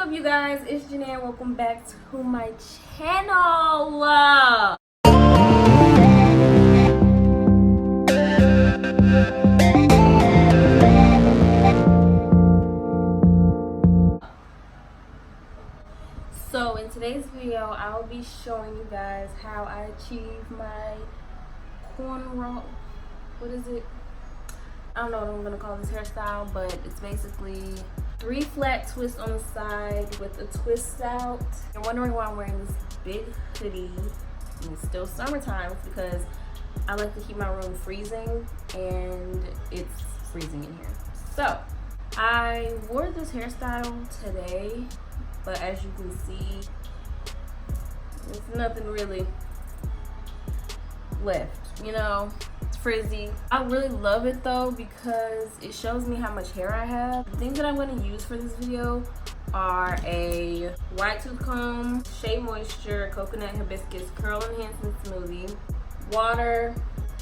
up, you guys? It's Janae. Welcome back to my channel. So in today's video, I'll be showing you guys how I achieve my cornrow. What is it? I don't know what I'm gonna call this hairstyle, but it's basically 3 flat twists on the side with a twist out. You're wondering why I'm wearing this big hoodie, and it's still summertime. It's because I like to keep my room freezing, and it's freezing in here. So I wore this hairstyle today, but as you can see, there's nothing really left, you know. It's frizzy. I really love it though because it shows me how much hair I have. The things that I'm going to use for this video are a white tooth comb, Shea Moisture Coconut Hibiscus Curl Enhancing Smoothie, water,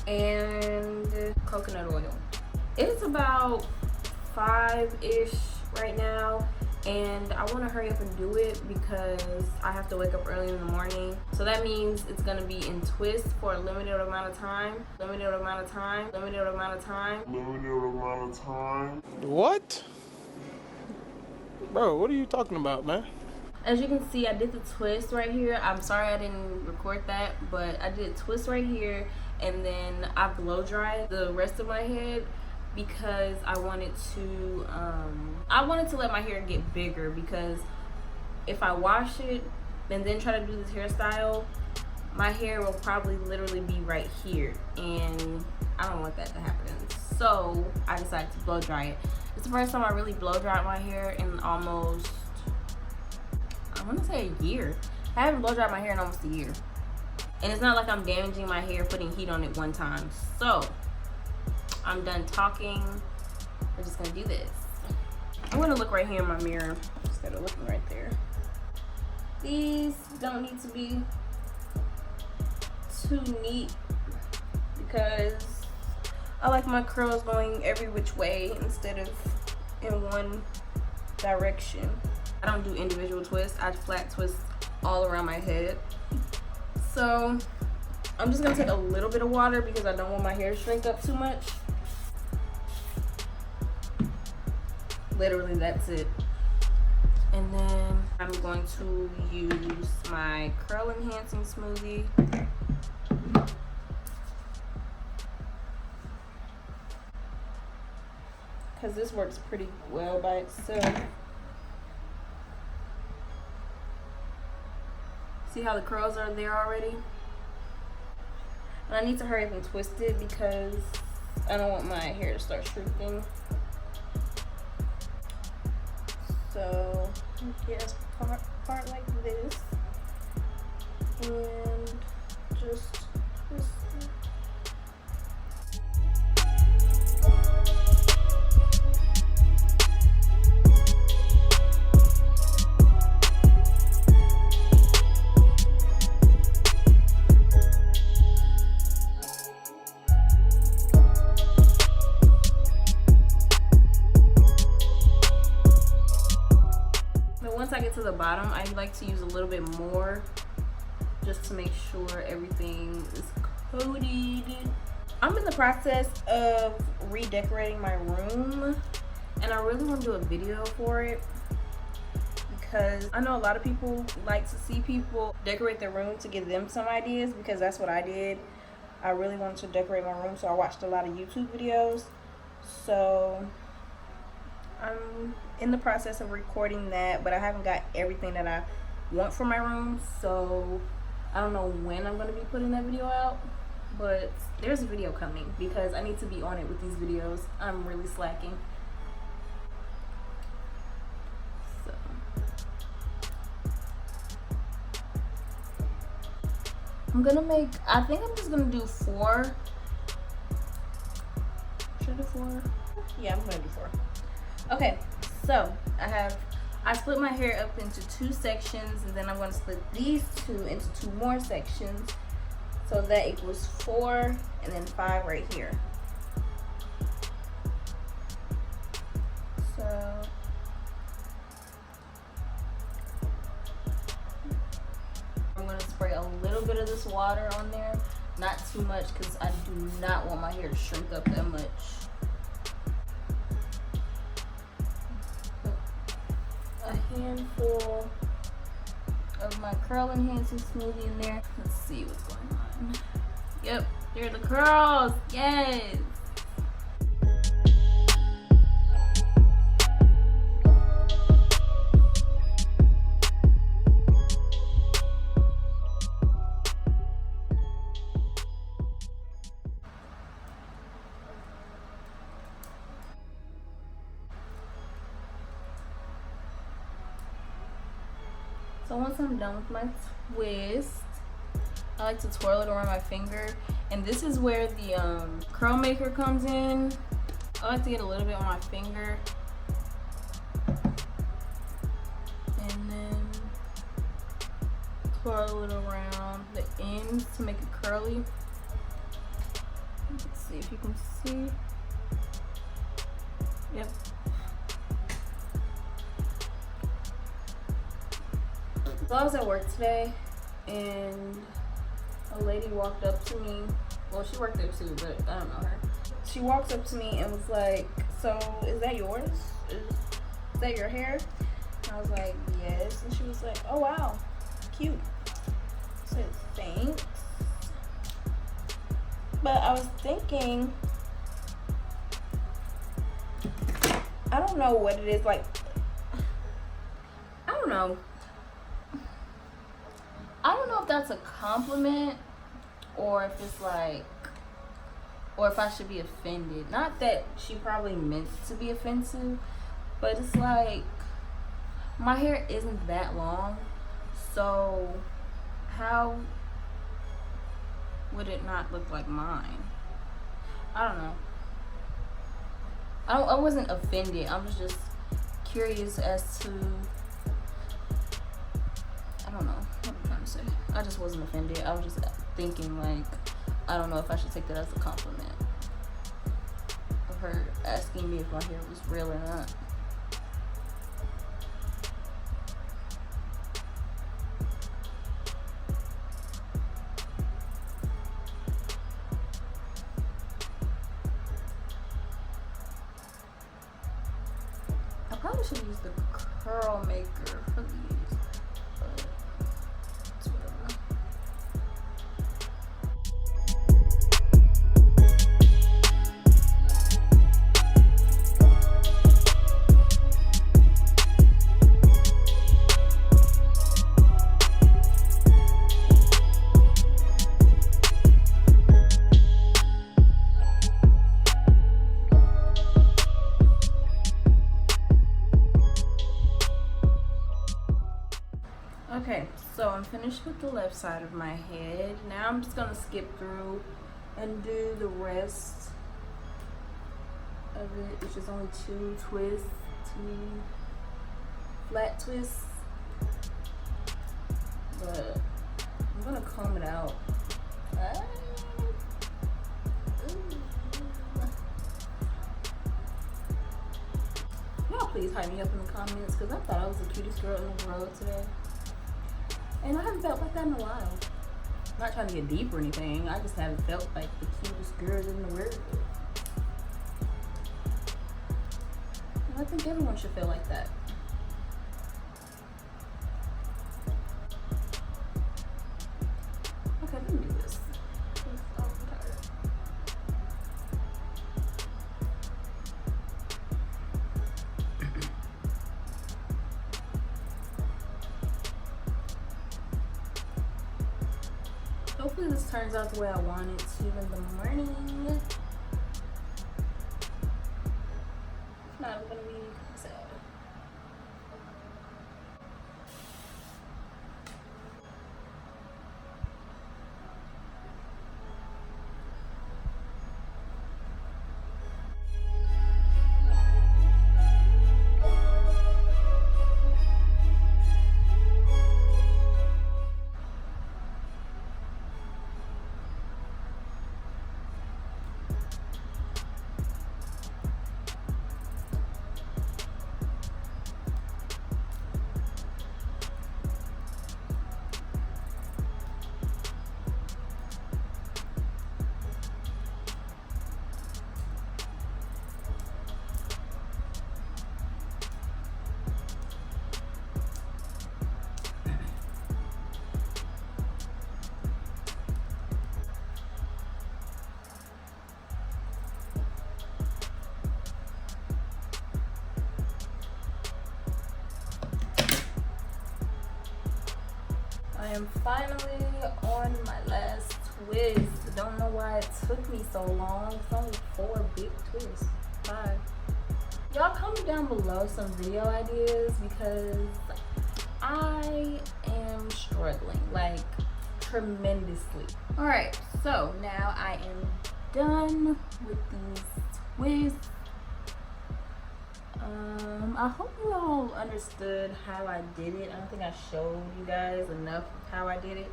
and coconut oil. It's about 5-ish right now, and I want to hurry up and do it because I have to wake up early in the morning. So that means it's going to be in twist for a limited amount of time. Limited amount of time. Limited amount of time. Limited amount of time. What? Bro, what are you talking about, man? As you can see, I did the twist right here. I'm sorry I didn't record that, but I did twist right here, and then I blow dried the rest of my head because I wanted to let my hair get bigger, because if I wash it and then try to do this hairstyle, my hair will probably literally be right here, and I don't want that to happen. So I decided to blow dry it. It's the first time I really blow dried my hair in almost, I want to say, a year. I haven't blow dried my hair in almost a year, and it's not like I'm damaging my hair putting heat on it one time. So I'm done talking. We're just gonna do this. I'm gonna look right here in my mirror instead of looking right there. These don't need to be too neat because I like my curls going every which way instead of in one direction. I don't do individual twists. I flat twist all around my head. So I'm just gonna take a little bit of water because I don't want my hair to shrink up too much. Literally, that's it. And then I'm going to use my curl enhancing smoothie. Because this works pretty well by itself. See how the curls are there already? And I need to hurry up and twist it because I don't want my hair to start shrinking. So yes, part like this, and just twist it. Once I get to the bottom, I like to use a little bit more just to make sure everything is coated. I'm in the process of redecorating my room, and I really want to do a video for it because I know a lot of people like to see people decorate their room to give them some ideas, because that's what I did. I really wanted to decorate my room, so I watched a lot of YouTube videos. So I'm in the process of recording that, but I haven't got everything that I want for my room, so I don't know when I'm going to be putting that video out, but there's a video coming because I need to be on it with these videos. I'm really slacking. So I'm gonna make, I think I'm just gonna do 4. Should I do 4? Yeah, I'm gonna do 4. Okay, so I split my hair up into 2 sections, and then I'm going to split these 2 into 2 more sections, so that equals 4, and then 5 right here. So little bit of this water on there, not too much, because I do not want my hair to shrink up that much. A handful of my curl enhancing smoothie in there. Let's see what's going on. Yep, there are the curls. Yes. So once I'm done with my twist, I like to twirl it around my finger. And this is where the curl maker comes in. I like to get a little bit on my finger. And then twirl it around the ends to make it curly. Let's see if you can see. Yep. So I was at work today, and a lady walked up to me. Well, she worked there too, but I don't know her. She walks up to me and was like, "So is that yours? Is that your hair?" And I was like, "Yes." And she was like, "Oh wow, cute." I said, "Thanks." But I was thinking, I don't know what it is, like, I don't know. I don't know if that's a compliment or if it's like, or if I should be offended. Not that she probably meant to be offensive, but it's like, my hair isn't that long, so how would it not look like mine? I don't know. I wasn't offended. I was just curious as to, I don't know what I'm trying to say. I just wasn't offended. I was just thinking, like, I don't know if I should take that as a compliment of her asking me if my hair was real or not. I probably should use the curl maker for these, but it's whatever. Okay, so I'm finished with the left side of my head. Now I'm just gonna skip through and do the rest of it, which is only 2 twists, 2 flat twists. But I'm gonna comb it out. Y'all please hype me up in the comments, because I thought I was the cutest girl in the world today. And I haven't felt like that in a while. I'm not trying to get deep or anything. I just haven't felt like the cutest girl in the world. And I think everyone should feel like that. Okay, let me do this. I'm tired. Hopefully this turns out the way I want it to in the morning. If not, I'm gonna be sad. I am finally on my last twist. Don't know why it took me so long. It's only 4 big twists. 5. Y'all comment down below some video ideas because I am struggling, like tremendously. Alright, so now I am done with these twists. I hope you all understood how I did it. I don't think I showed you guys enough of how I did it,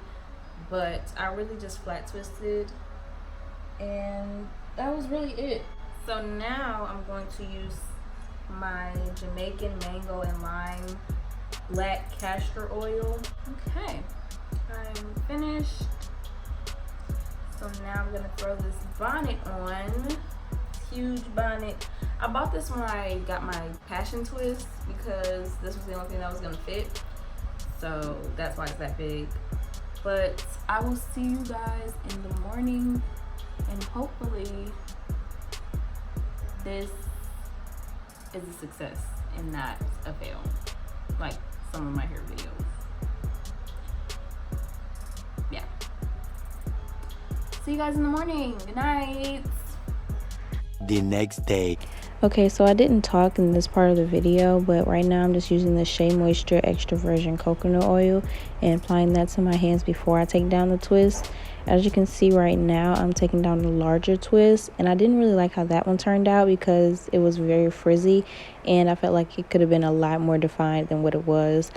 but I really just flat twisted, and that was really it. So now I'm going to use my Jamaican mango and lime black castor oil. Okay, I'm finished. So now I'm gonna throw this bonnet on. Huge bonnet. I bought this when I got my passion twist because this was the only thing that was gonna fit, so that's why it's that big. But I will see you guys in the morning, and hopefully this is a success and not a fail like some of my hair videos. Yeah, see you guys in the morning. Good night. The next day. Okay, so I didn't talk in this part of the video, but right now I'm just using the Shea Moisture Extra Virgin Coconut Oil and applying that to my hands before I take down the twist. As you can see right now, I'm taking down the larger twist, and I didn't really like how that one turned out because it was very frizzy, and I felt like it could have been a lot more defined than what it was.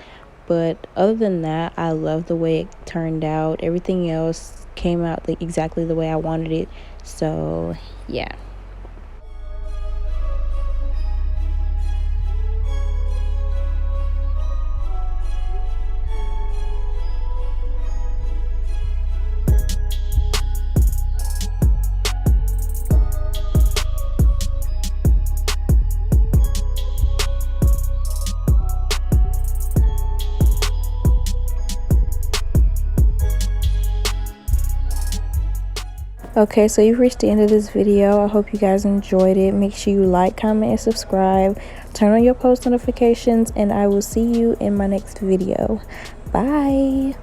But other than that, I love the way it turned out. Everything else came out exactly the way I wanted it, so yeah. Okay, so you've reached the end of this video. I hope you guys enjoyed it. Make sure you like, comment, and subscribe. Turn on your post notifications, and I will see you in my next video. Bye.